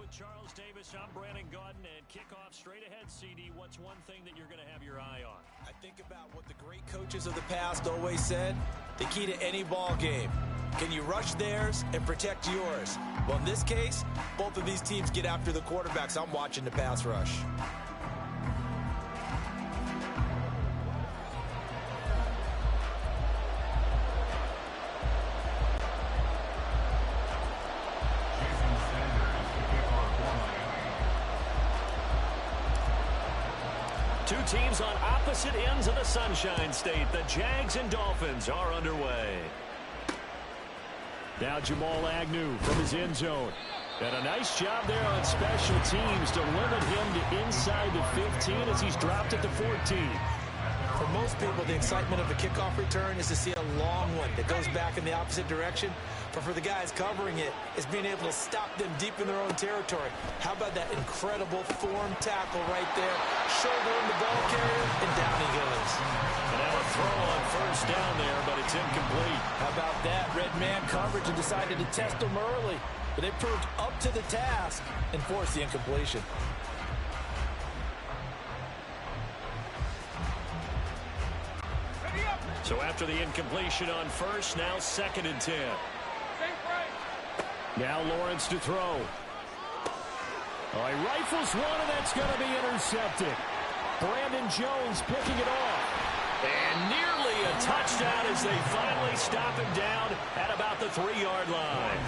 With Charles Davis, I'm Brandon Gaudin, and kickoff straight ahead, CD. What's one thing that you're going to have your eye on? I think about what the great coaches of the past always said. The key to any ball game. Can you rush theirs and protect yours? Well, in this case, both of these teams get after the quarterbacks. I'm watching the pass rush. Two teams on opposite ends of the Sunshine State. The Jags and Dolphins are underway. Now Jamal Agnew from his end zone. And a nice job there on special teams to limit him to inside the 15 as he's dropped at the 14. For most people, the excitement of a kickoff return is to see a long one that goes back in the opposite direction. But for the guys covering it, it's being able to stop them deep in their own territory. How about that incredible form tackle right there? Shoulder in the ball carrier, and down he goes. And now a throw on first down there, but it's incomplete. How about that? Red man coverage and decided to test them early. But they proved up to the task and forced the incompletion. So after the incompletion on first, now 2nd and 10. Now Lawrence to throw. Oh, he rifles one, and that's going to be intercepted. Brandon Jones picking it off. And nearly a touchdown as they finally stop him down at about the 3-yard line.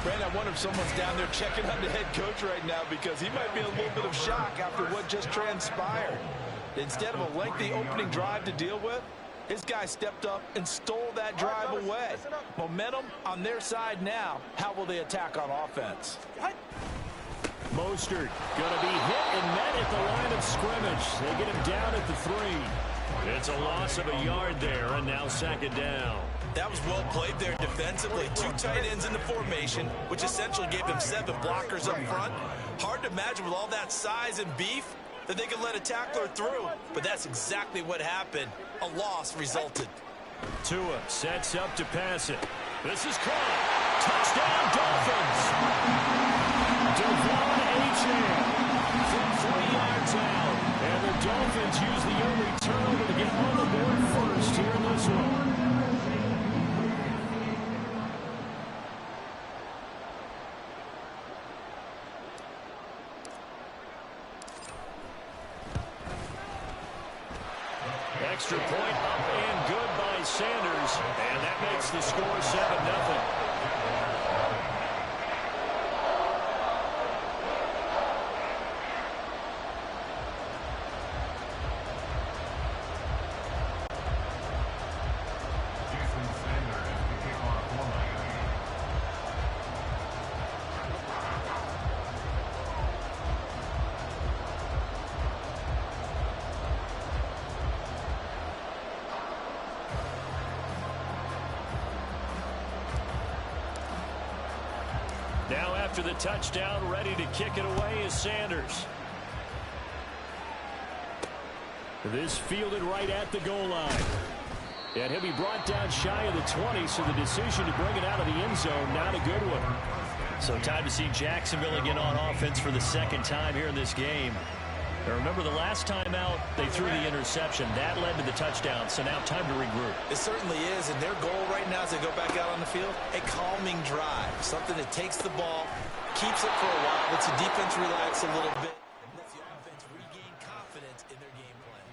Brandon, I wonder if someone's down there checking on the head coach right now because he might be in a little bit of shock after what just transpired. Instead of a lengthy opening drive to deal with, his guy stepped up and stole that drive away. Momentum on their side now. How will they attack on offense? Mostert going to be hit and met at the line of scrimmage. They get him down at the 3. It's a loss of a yard there, and now 2nd down. That was well played there defensively. 2 tight ends in the formation, which essentially gave them 7 blockers up front. Hard to imagine with all that size and beef that they could let a tackler through, but that's exactly what happened. A loss resulted. Tua sets up to pass it. This is caught. Touchdown, Dolphins. Devon Achane from 3 yards out. And the Dolphins use the early turnover to get on the board first here in this one. Extra point up and good by Sanders, and that makes the score 7-0. Now after the touchdown, ready to kick it away is Sanders. This fielded right at the goal line. And he'll be brought down shy of the 20, so the decision to bring it out of the end zone, not a good one. So time to see Jacksonville again on offense for the 2nd time here in this game. Now remember, the last time out, they threw the interception. That led to the touchdown, so now time to regroup. It certainly is, and their goal right now as they go back out on the field, a calming drive. Something that takes the ball, keeps it for a while, lets the defense relax a little bit, and lets the offense regain confidence in their game plan.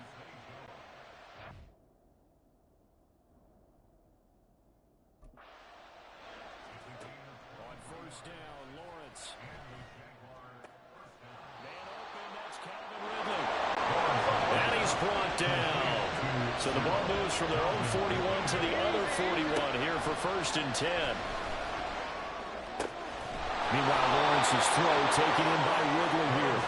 On first down, Lawrence. Man open, that's Calvin Ridley. And he's brought down. So the ball moves from their own 41 to the other 41 here for 1st and 10. Meanwhile, Lawrence's throw taken in by Ridley here.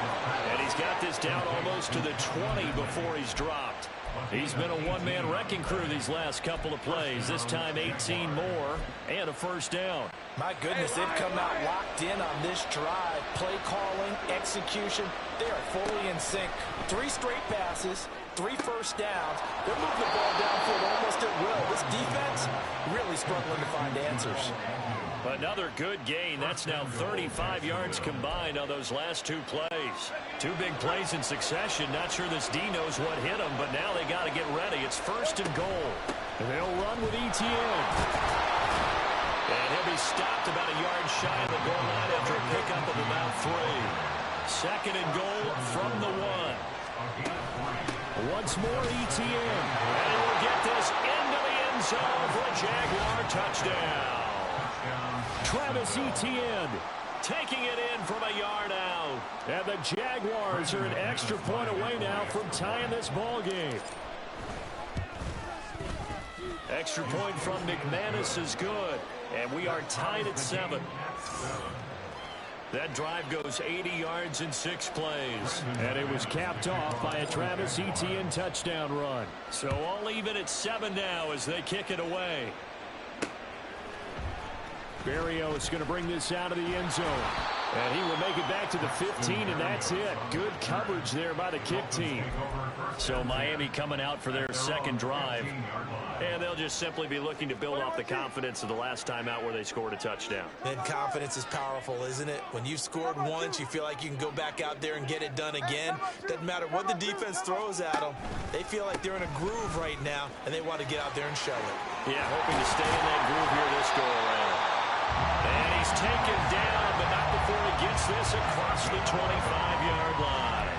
And he's got this down almost to the 20 before he's dropped. He's been a one-man wrecking crew these last couple of plays. This time 18 more and a 1st down. My goodness, they've come out locked in on this drive. Play calling, execution, they are fully in sync. 3 straight passes, 3 first downs. They're moving the ball downfield almost at will. This defense really struggling to find answers. Another good gain. That's now 35 yards combined on those last two plays. Two big plays in succession. Not sure this D knows what hit him, but now they got to get ready. It's 1st and goal. And they'll run with ETN. And he'll be stopped about a yard shy of the goal line after a pickup of about 3. 2nd and goal from the 1. Once more ETN. And he will get this into the end zone for a Jaguar touchdown. Travis Etienne taking it in from a yard out. And the Jaguars are an extra point away now from tying this ball game. Extra point from McManus is good. And we are tied at 7. That drive goes 80 yards in 6 plays. And it was capped off by a Travis Etienne touchdown run. So all even at 7 now as they kick it away. Berrios going to bring this out of the end zone. And he will make it back to the 15, and that's it. Good coverage there by the kick team. So Miami coming out for their 2nd drive. And they'll just simply be looking to build off the confidence of the last time out where they scored a touchdown. And confidence is powerful, isn't it? When you've scored once, you feel like you can go back out there and get it done again. Doesn't matter what the defense throws at them. They feel like they're in a groove right now, and they want to get out there and show it. Yeah, hoping to stay in that groove here this go-around. And he's taken down, but not before he gets this across the 25-yard line.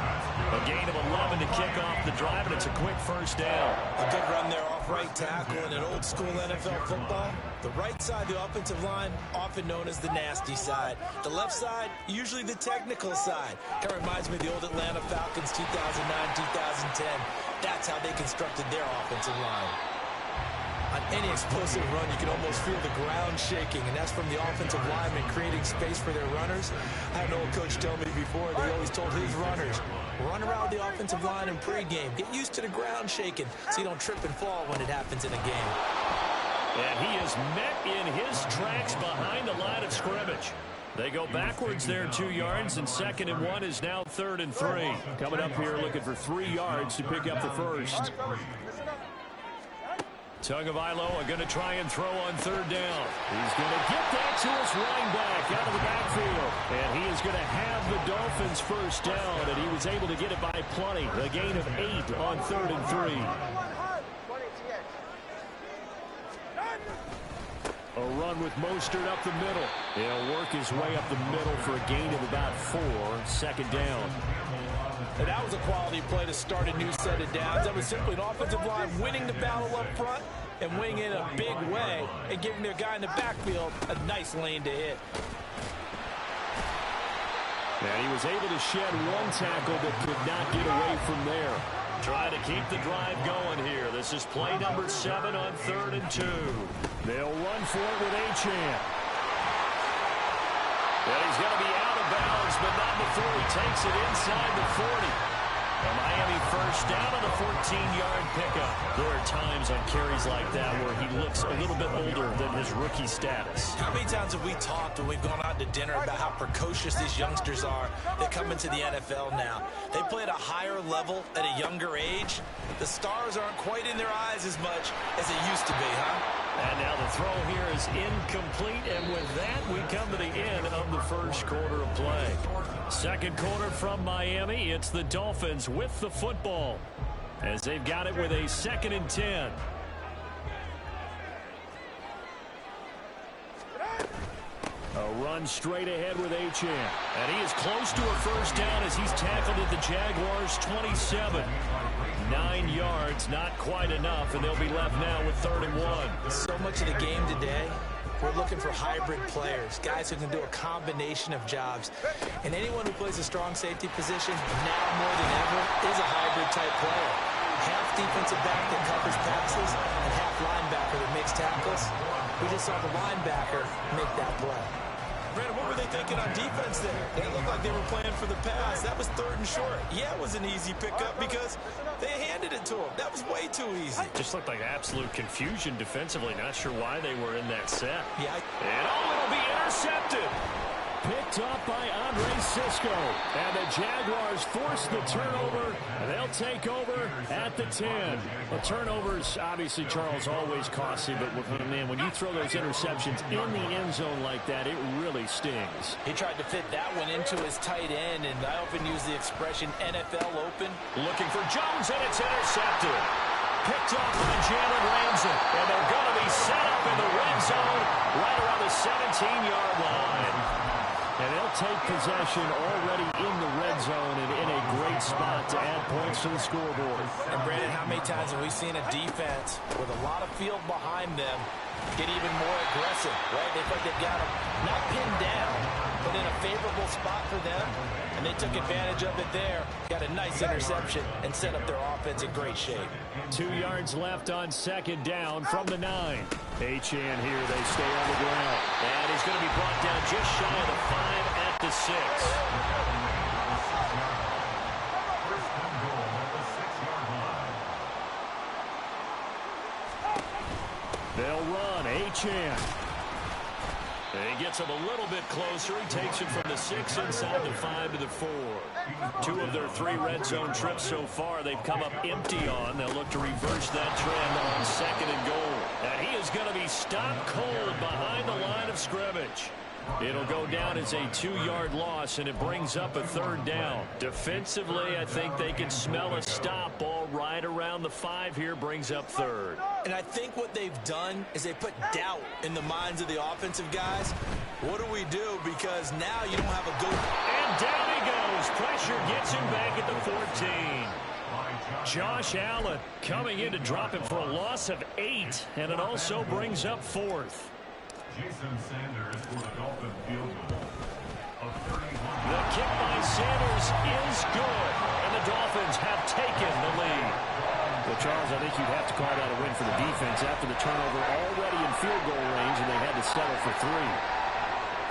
A gain of 11 to kick off the drive, and it's a quick 1st down. A good run there off right tackle in an old-school NFL football. The right side, the offensive line, often known as the nasty side. The left side, usually the technical side. Kind of reminds me of the old Atlanta Falcons 2009-2010. That's how they constructed their offensive line. On any explosive run, you can almost feel the ground shaking, and that's from the offensive linemen creating space for their runners. I had an old coach tell me before, they always told his runners, run around the offensive line in pregame. Get used to the ground shaking so you don't trip and fall when it happens in a game. And he is met in his tracks behind the line of scrimmage. They go backwards there 2 yards, and 2nd and 1 is now 3rd and 3. Coming up here looking for 3 yards to pick up the 1st. Tagovailoa going to try and throw on 3rd down. He's going to get that to his running back out of the backfield. And he is going to have the Dolphins' 1st down, and he was able to get it by plenty. A gain of 8 on 3rd and 3. A run with Mostert up the middle. He'll work his way up the middle for a gain of about 4. 2nd down. And that was a quality play to start a new set of downs. That was simply an offensive line winning the battle up front and winning in a big way and giving their guy in the backfield a nice lane to hit. And he was able to shed 1 tackle but could not get away from there. Trying to keep the drive going here. This is play number 7 on 3rd and 2. They'll run for it with Achane. And he's going to be out of bounds, but not before he takes it inside the 40. A Miami 1st down on a 14-yard pickup. There are times on carries like that where he looks a little bit older than his rookie status. How many times have we talked when we've gone out to dinner about how precocious these youngsters are that come into the NFL now? They play at a higher level at a younger age. The stars aren't quite in their eyes as much as it used to be, huh? And now the throw here is incomplete, and with that, we come to the end of the 1st quarter of play. 2nd quarter from Miami, it's the Dolphins with the football as they've got it with a 2nd and 10. A run straight ahead with Achane. And he is close to a 1st down as he's tackled at the Jaguars' 27. 9 yards, not quite enough, and they'll be left now with 3rd and 1. So much of the game today, we're looking for hybrid players, guys who can do a combination of jobs. And anyone who plays a strong safety position, now more than ever, is a hybrid-type player. Half defensive back that covers passes, and half linebacker that makes tackles. We just saw the linebacker make that play. Brandon, what were they thinking on defense there? They looked like they were playing for the pass. That was 3rd and short. Yeah, it was an easy pickup because they handed it to him. That was way too easy. Just looked like absolute confusion defensively. Not sure why they were in that set. Yeah. And it'll be intercepted. Picked up by Andre Francisco. And the Jaguars force the turnover, and they'll take over at the 10. The turnovers, obviously, Charles, always costly, but man, when you throw those interceptions in the end zone like that, it really stings. He tried to fit that one into his tight end, and I often use the expression NFL open. Looking for Jones, and it's intercepted. Picked off by Jalen Ramsey, and they're going to be set up in the red zone right around the 17-yard line. And they'll take possession already in the red zone and in a great spot to add points to the scoreboard. And Brandon, how many times have we seen a defense with a lot of field behind them get even more aggressive, right? They think they've got them not pinned down, but in a favorable spot for them, and they took advantage of it there. Got a nice interception and set up their offense in great shape. 2 yards left on second down from the 9. Achane here, they stay on the ground. And he's going to be brought down just shy of the 5 at the 6. They'll run. Achane. And he gets him a little bit closer. He takes it from the 6 inside the 5 to the 4. 2 of their 3 red zone trips so far they've come up empty on. They'll look to reverse that trend on second and goal. And he is going to be stopped cold behind the line of scrimmage. It'll go down as a 2-yard loss, and it brings up a 3rd down. Defensively, I think they can smell a stop ball right around the 5 here, brings up 3rd. And I think what they've done is they put doubt in the minds of the offensive guys. What do we do? Because now you don't have a good... And down he goes. Pressure gets him back at the 14. Josh Allen coming in to drop him for a loss of 8, and it also brings up 4th. Jason Sanders for the Dolphin field goal of 31. The kick by Sanders is good, and the Dolphins have taken the lead. Well, Charles, I think you'd have to call that a win for the defense after the turnover already in field goal range, and they had to settle for 3.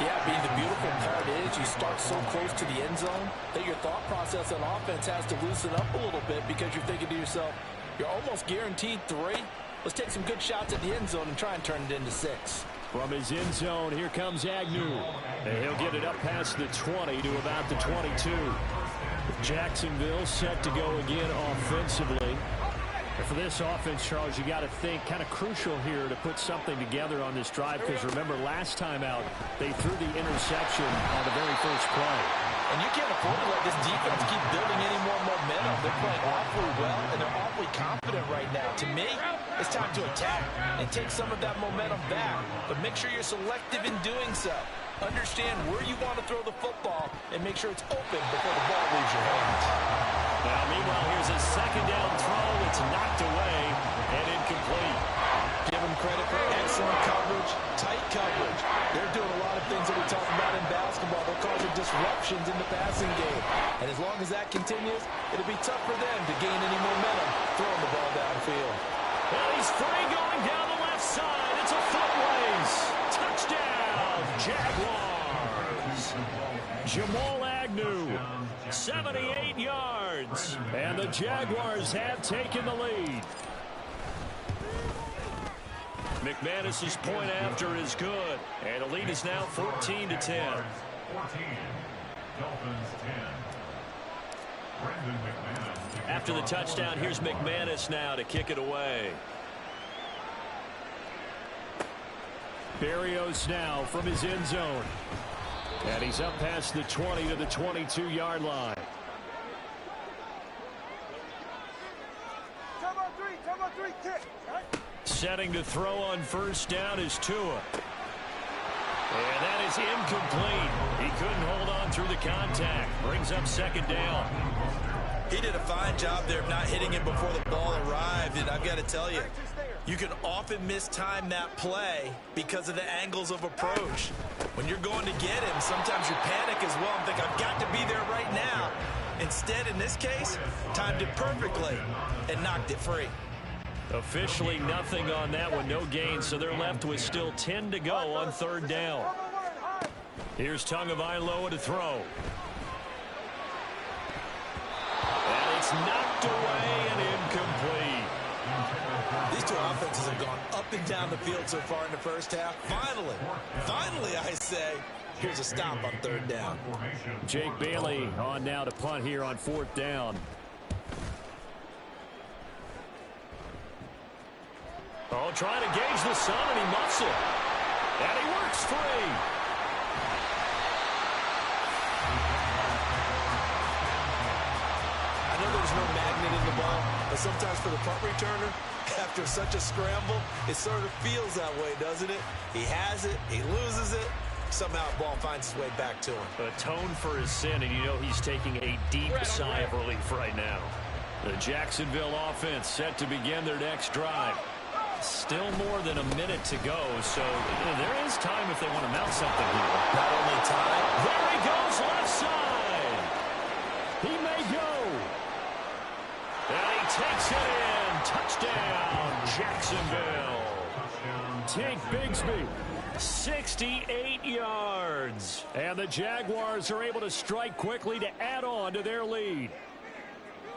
Yeah, being the beautiful part is you start so close to the end zone that your thought process on offense has to loosen up a little bit because you're thinking to yourself, you're almost guaranteed 3. Let's take some good shots at the end zone and try and turn it into 6. From his end zone, here comes Agnew. And he'll get it up past the 20 to about the 22. Jacksonville set to go again offensively. And for this offense, Charles, you got to think kind of crucial here to put something together on this drive, because remember last time out, they threw the interception on the very first play. And you can't afford to let this defense keep building any more momentum. They're playing awfully well, and they're awfully confident right now. To me, it's time to attack and take some of that momentum back. But make sure you're selective in doing so. Understand where you want to throw the football and make sure it's open before the ball leaves your hands. Now, meanwhile, here's a second down throw. It's knocked away and incomplete. Give them credit for excellent coverage, tight coverage. They're doing a lot of things that we talk about in basketball. They're causing disruptions in the passing game. And as long as that continues, it'll be tough for them to gain any momentum throwing the ball downfield. Well, he's free going down the left side. It's a foot race. Touchdown, Jaguars. Jamal Agnew, 78 yards. And the Jaguars have taken the lead. McManus's point after is good. And the lead is now 14-10. 14. Dolphins 10. Brandon McManus. After the touchdown, here's McManus now to kick it away. Berrios now from his end zone. And he's up past the 20 to the 22-yard line. Come on, three, kick. Setting to throw on first down is Tua. And that is incomplete. He couldn't hold on through the contact. Brings up second down. He did a fine job there of not hitting him before the ball arrived. And I've got to tell you, you can often mistime that play because of the angles of approach. When you're going to get him, sometimes you panic as well and think, I've got to be there right now. Instead, in this case, timed it perfectly and knocked it free. Officially nothing on that one, no gain, so they're left with still 10 to go on third down. Here's Tagovailoa to throw. And it's knocked away and incomplete. These two offenses have gone up and down the field so far in the first half. Finally, I say, Here's a stop on third down. Jake Bailey on now to punt here on fourth down. Oh, trying to gauge the sun, and he muffs it. And he works free. I know there's no magnet in the ball, but sometimes for the punt returner, after such a scramble, it sort of feels that way, doesn't it? He has it, he loses it, somehow the ball finds its way back to him. Atone for his sin, and you know he's taking a deep sigh of relief right now. The Jacksonville offense set to begin their next drive. Still more than a minute to go, so there is time if they want to mount something here. Not only time. There he goes, left side. He may go. And he takes it in. Touchdown, Jacksonville. Tank Bigsby, 68 yards. And the Jaguars are able to strike quickly to add on to their lead.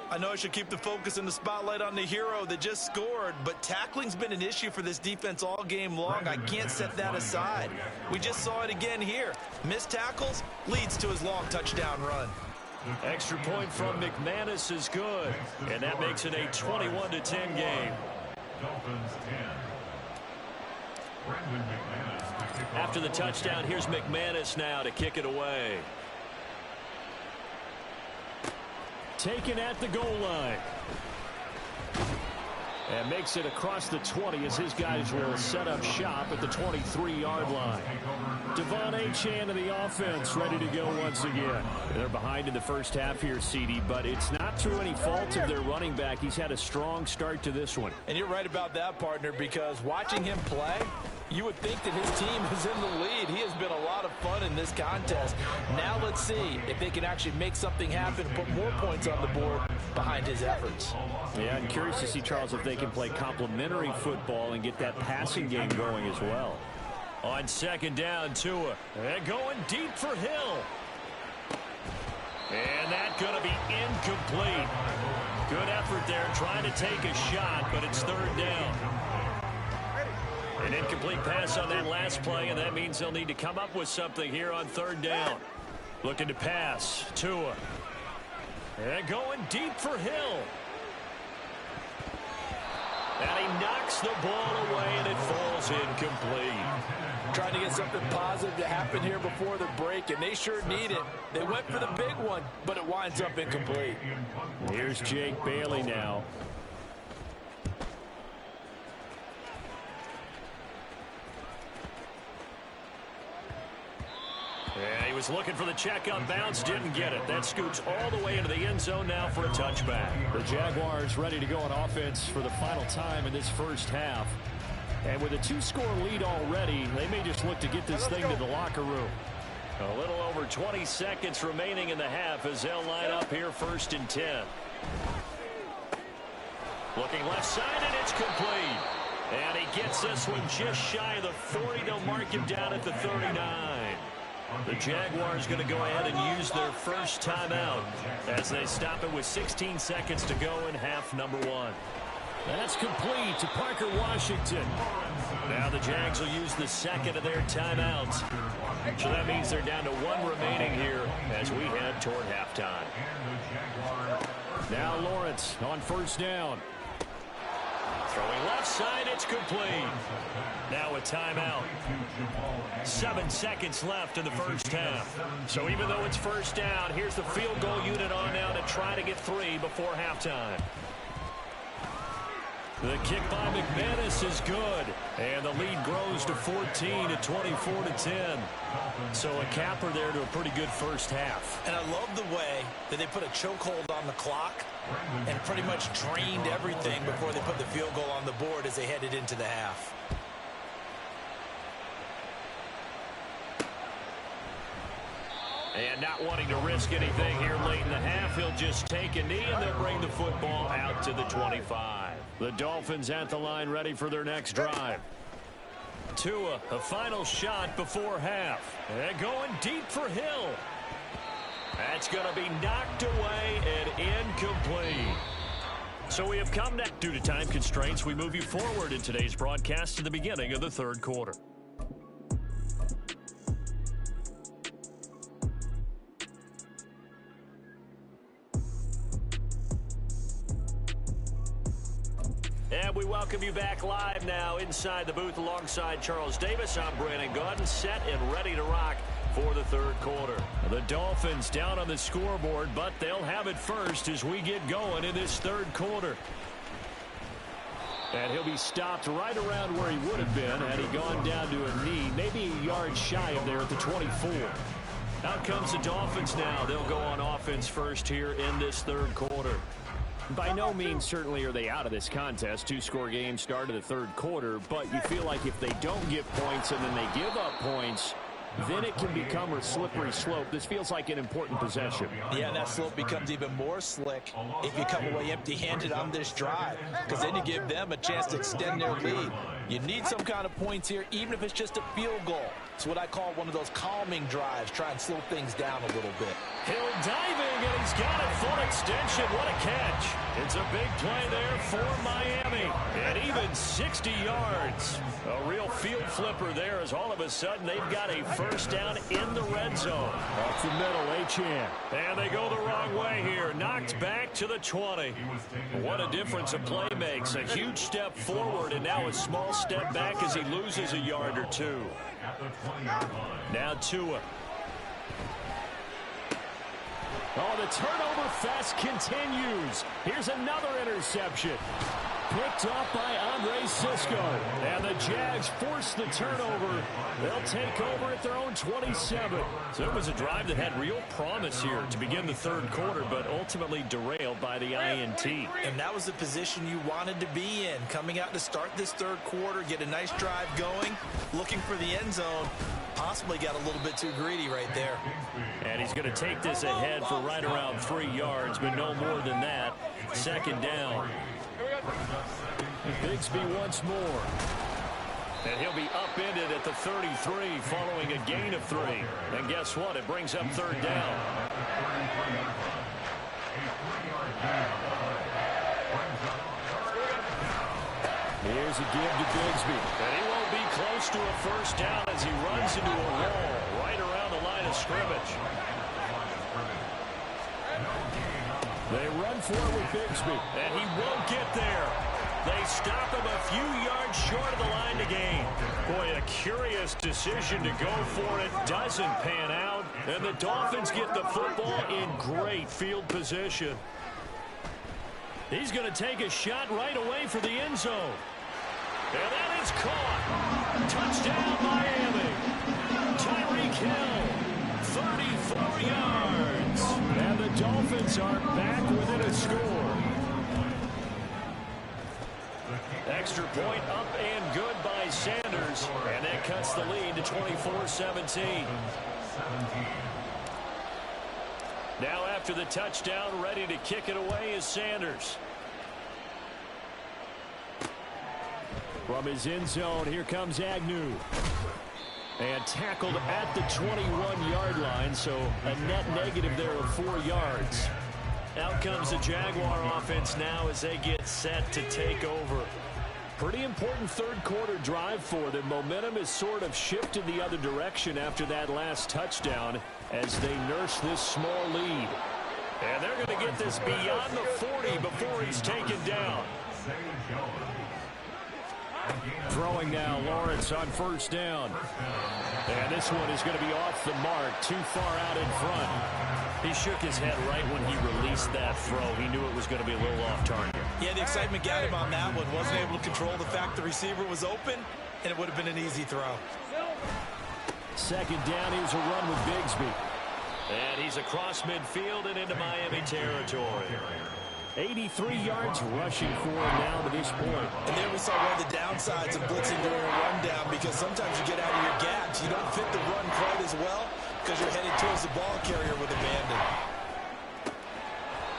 I know I should keep the focus and the spotlight on the hero that just scored, but tackling's been an issue for this defense all game long. I can't set that aside. We just saw it again here. Missed tackles leads to his long touchdown run. Extra point from McManus is good, and that makes it a 21-10 game. Dolphins 10. Brandon McManus to kick off. After the touchdown, here's McManus now to kick it away. Taken at the goal line. And makes it across the 20 as his guys will set up shop at the 23-yard line. Devon Achane of the offense ready to go once again. They're behind in the first half here, CD, but it's not through any fault of their running back. He's had a strong start to this one. And you're right about that, partner, because watching him play, you would think that his team is in the lead. He has been a lot of fun in this contest. Now let's see if they can actually make something happen, put more points on the board behind his efforts. Yeah, I'm curious to see, Charles, if they can play complementary football and get that passing game going as well. On second down, Tua. And going deep for Hill. And that's going to be incomplete. Good effort there, trying to take a shot, but it's third down. An incomplete pass on that last play, and that means they'll need to come up with something here on third down. Looking to pass, Tua. And going deep for Hill. And he knocks the ball away, and it falls incomplete. Trying to get something positive to happen here before the break, and they sure need it. They went for the big one, but it winds up incomplete. Here's Jake Bailey now. Yeah, he was looking for the check on bounce, didn't get it. That scoots all the way into the end zone now for a touchback. The Jaguars ready to go on offense for the final time in this first half. And with a 2-score lead already, they may just look to get this thing to the locker room. A little over 20 seconds remaining in the half as they'll line up here first and 10. Looking left side, and it's complete. And he gets this one just shy of the 40. They'll mark him down at the 39. The Jaguars going to go ahead and use their first timeout as they stop it with 16 seconds to go in half number one. That's complete to Parker Washington. Now the Jags will use the second of their timeouts. So that means they're down to one remaining here as we head toward halftime. Now Lawrence on first down. Throwing left side, it's complete. Now a timeout. 7 seconds left in the first half. So even though it's first down, here's the field goal unit on now to try to get 3 before halftime. The kick by McManus is good. And the lead grows to 14 at 24-10. So a capper there to a pretty good first half. And I love the way that they put a chokehold on the clock and pretty much drained everything before they put the field goal on the board as they headed into the half. And not wanting to risk anything here late in the half, he'll just take a knee and they'll bring the football out to the 25. The Dolphins at the line ready for their next drive. Tua, a final shot before half. And going deep for Hill. That's going to be knocked away and incomplete. So we have come back. Due to time constraints, we move you forward in today's broadcast to the beginning of the third quarter. And we welcome you back live now inside the booth alongside Charles Davis. I'm Brandon Gaudin, set and ready to rock for the third quarter. The Dolphins down on the scoreboard, but they'll have it first as we get going in this third quarter. And he'll be stopped right around where he would have been had he gone down to a knee, maybe a yard shy of there at the 24. Out comes the Dolphins now. They'll go on offense first here in this third quarter. By no means certainly are they out of this contest. Two-score game start of the third quarter, but you feel like if they don't get points and then they give up points, then it can become a slippery slope. This feels like an important possession. Yeah, and that slope becomes even more slick if you come away empty-handed on this drive, because then you give them a chance to extend their lead. You need some kind of points here, even if it's just a field goal. It's what I call one of those calming drives. Try and slow things down a little bit. Hill diving, and he's got it full extension. What a catch. It's a big play there for Miami. And even 60 yards. A real field flipper there as all of a sudden they've got a first down in the red zone. Off the middle, Achane. And they go the wrong way here. Knocked back to the 20. What a difference a play makes. A huge step forward and now a small step back as he loses a yard or two. Now Tua. Oh, the turnover fest continues. Here's another interception. Picked up by Andre Cisco. And the Jags force the turnover. They'll take over at their own 27. So it was a drive that had real promise here to begin the third quarter, but ultimately derailed by the INT. And that was the position you wanted to be in. Coming out to start this third quarter, get a nice drive going, looking for the end zone. Possibly got a little bit too greedy right there. And he's going to take this ahead for right around 3 yards, but no more than that. Second down. Bigsby once more. And he'll be upended at the 33 following a gain of 3. And guess what? It brings up third down. Here's a give to Bigsby. And he won't be close to a first down as he runs into a wall right around the line of scrimmage. They run for it with Bigsby. And he won't get there. They stop him a few yards short of the line to gain. Boy, a curious decision to go for it. Doesn't pan out. And the Dolphins get the football in great field position. He's going to take a shot right away for the end zone. And that is caught. Touchdown, Miami. Tyreek Hill, 34 yards. And the Dolphins are back within a score. Extra point up and good by Sanders. And that cuts the lead to 24-17. Now after the touchdown, ready to kick it away is Sanders. From his end zone, here comes Agnew. And tackled at the 21-yard line, so a net negative there of 4 yards. Out comes the Jaguar offense now as they get set to take over. Pretty important third quarter drive for them. Momentum has sort of shifted the other direction after that last touchdown as they nurse this small lead. And they're going to get this beyond the 40 before he's taken down. Throwing now, Lawrence on first down. And this one is going to be off the mark, too far out in front. He shook his head right when he released that throw. He knew it was going to be a little off target. Yeah, the excitement got him on that one. Wasn't able to control the fact the receiver was open, and it would have been an easy throw. Second down, here's a run with Bigsby. And he's across midfield and into Miami territory. 83 yards rushing for him now to this point. And there we saw one of the downsides of blitzing during a rundown, because sometimes you get out of your gaps. You don't fit the run quite as well because you're headed towards the ball carrier with abandon.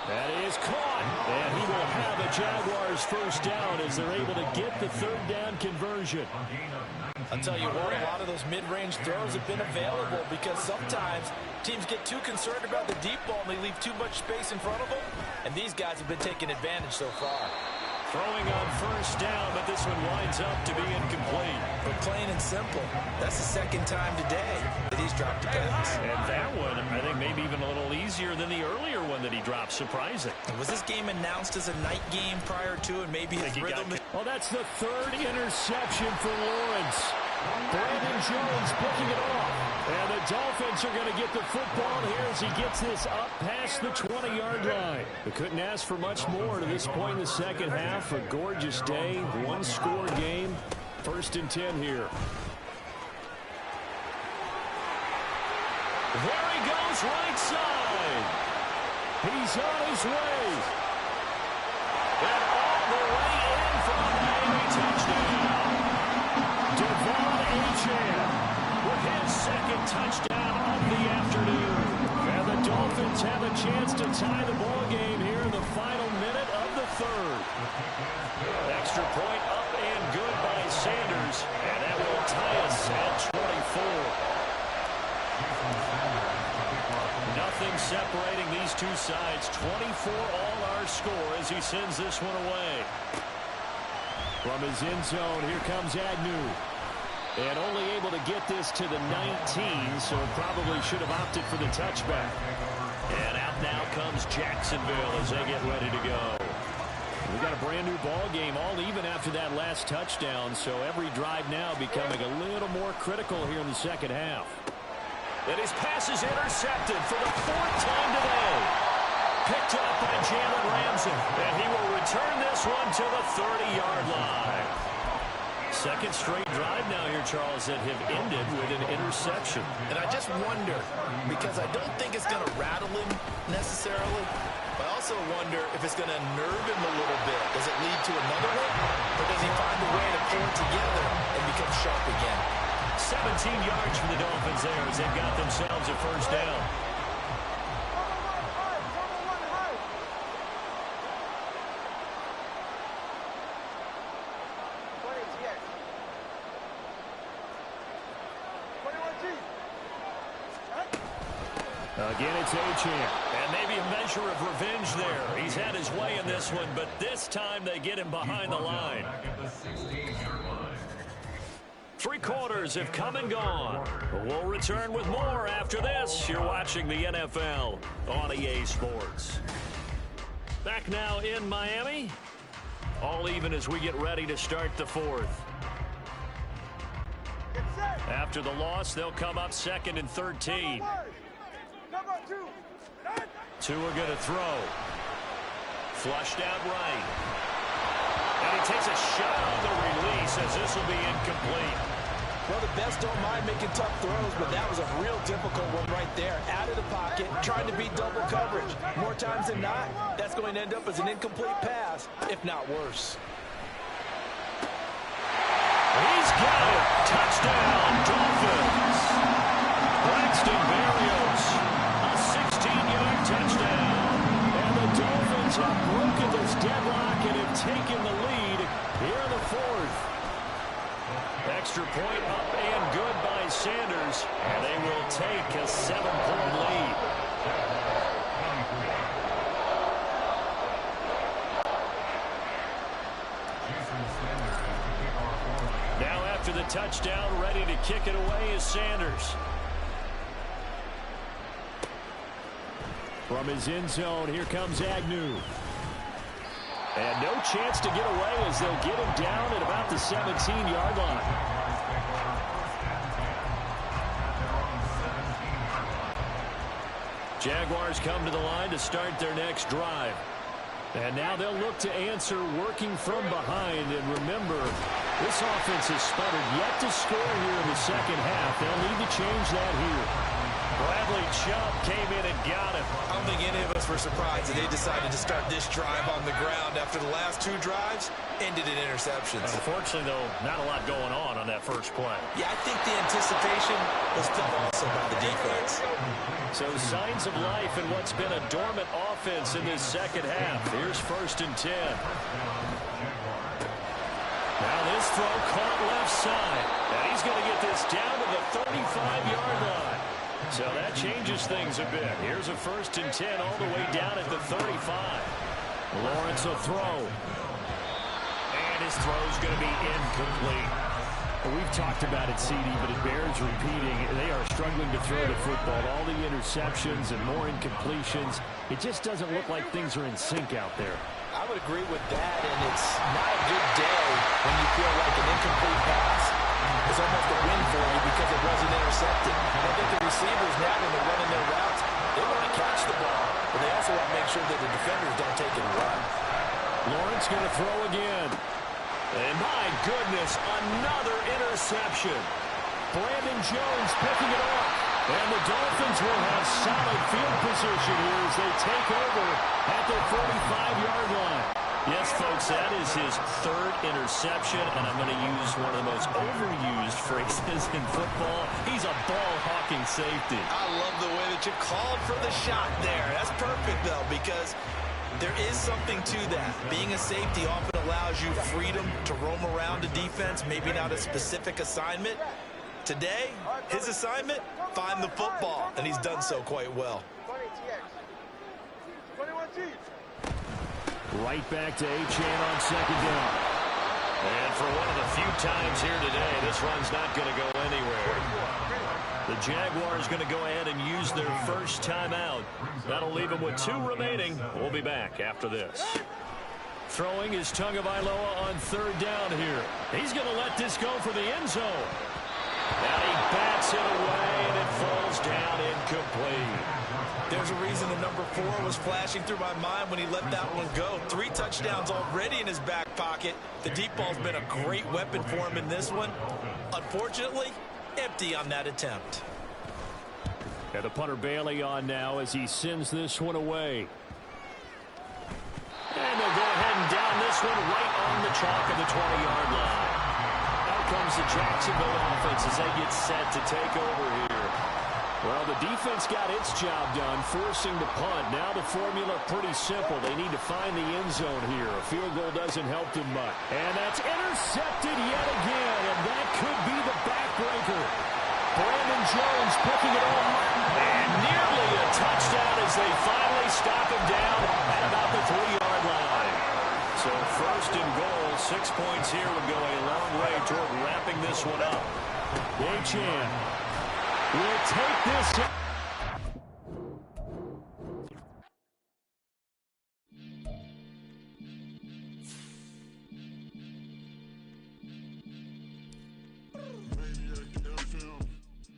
That is caught. And he will have a Jaguars first down as they're able to get the third down conversion. I'll tell you what, a lot of those mid-range throws have been available because sometimes teams get too concerned about the deep ball and they leave too much space in front of them. And these guys have been taking advantage so far. Throwing on first down, but this one winds up to be incomplete. But plain and simple, that's the second time today that he's dropped a pass. And that one, I think, maybe even a little easier than the earlier one that he dropped. Surprising. Was this game announced as a night game prior to, and maybe his rhythm? Well, that's the third interception for Lawrence. Brandon Jones picking it off. And the Dolphins are going to get the football here as he gets this up past the 20-yard line. They couldn't ask for much more to this point in the second half. A gorgeous day, one-score game. 1st and 10 here. There he goes, right side. He's on his way. And all the way in for a Miami touchdown. Devon Achane with his second touchdown of the afternoon. And the Dolphins have a chance to tie the ball game here in the final minute of the third. Extra point up and good by Sanders. And that will tie us at 24. Nothing separating these two sides. 24 all our score as he sends this one away. From his end zone, here comes Agnew. And only able to get this to the 19, so probably should have opted for the touchback. And out now comes Jacksonville as they get ready to go. We got a brand new ball game, all even after that last touchdown, so every drive now becoming a little more critical here in the second half. And his pass is intercepted for the 4th time today. Picked up by Jalen Ramsey. And he will return this one to the 30-yard line. Second straight drive now here, Charles, that have ended with an interception. And I just wonder, because I don't think it's going to rattle him necessarily, but I also wonder if it's going to nerve him a little bit. Does it lead to another one? Or does he find a way to pull it together and become sharp again? 17 yards for the Dolphins there as they've got themselves a first down. Again, it's Achane. And maybe a measure of revenge there. He's had his way in this one, but this time they get him behind the line. 3 quarters have come and gone. We'll return with more after this. You're watching the NFL on EA Sports. Back now in Miami. All even as we get ready to start the 4th. After the loss, they'll come up 2nd and 13. 2 are going to throw. Flushed out right. And he takes a shot on the release as this will be incomplete. Well, the best don't mind making tough throws, but that was a real difficult one right there. Out of the pocket, trying to beat double coverage. More times than not, that's going to end up as an incomplete pass, if not worse. He's got it. Touchdown, Dolphins. Braxton Berrios, a 16-yard touchdown. And the Dolphins have broken this deadlock and have taken the lead here in the 4th. Extra point up and good by Sanders. And they will take a 7-point lead. Now after the touchdown, ready to kick it away is Sanders. From his end zone, here comes Agnew. And no chance to get away as they'll get him down at about the 17-yard line. Jaguars come to the line to start their next drive. And now they'll look to answer working from behind. And remember, this offense has sputtered yet to score here in the second half. They'll need to change that here. Bradley Chubb came in and got him. I don't think any of us were surprised that they decided to start this drive on the ground after the last 2 drives ended in interceptions. Unfortunately, though, not a lot going on that first play. Yeah, I think the anticipation was felt also by the defense. So signs of life in what's been a dormant offense in this second half. Here's 1st and 10. Now this throw caught left side. And he's going to get this down to the 35-yard line. So that changes things a bit. Here's a 1st and 10 all the way down at the 35. Lawrence will throw. his throw's going to be incomplete. Well, we've talked about it, CD, but it bears repeating. They are struggling to throw the football. All the interceptions and more incompletions. It just doesn't look like things are in sync out there. I would agree with that, and it's not a good day when you feel like an incomplete pass is almost a win for you because it wasn't intercepted. I think the receivers now, when they're running their routes, they want to catch the ball, but they also want to make sure that the defenders don't take it and run. Lawrence going to throw again. And my goodness, another interception. Brandon Jones picking it off. And the Dolphins will have solid field position here as they take over at their 45-yard line. Yes, folks, that is his third interception, and I'm going to use one of the most overused phrases in football. He's a ball-hawking safety. I love the way that you called for the shot there. That's perfect, though, because there is something to that. Being a safety often allows you freedom to roam around a defense, maybe not a specific assignment. Today, his assignment, find the football, and he's done so quite well. Right back to Achane on second down. And for one of the few times here today, this run's not going to go anywhere. The Jaguars going to go ahead and use their first timeout. That'll leave them with 2 remaining. We'll be back after this. Throwing is Tagovailoa on third down here. He's going to let this go for the end zone. And he bats it away, and it falls down incomplete. There's a reason the number 4 was flashing through my mind when he let that one go. 3 touchdowns already in his back pocket. The deep ball's been a great weapon for him in this one. Unfortunately, empty on that attempt. And the punter Bailey on now as he sends this one away. And they'll go ahead and down this one right on the chalk of the 20-yard line. Out comes the Jacksonville offense as they get set to take over here. Well, the defense got its job done, forcing the punt. Now the formula pretty simple. They need to find the end zone here. A field goal doesn't help them much. And that's intercepted yet again, and that could be the backbreaker. Brandon Jones picking it off, and nearly a touchdown as they finally stop him down at about the 3-yard line. So first and goal, 6 points here would go a long way toward wrapping this one up. Achane will take this.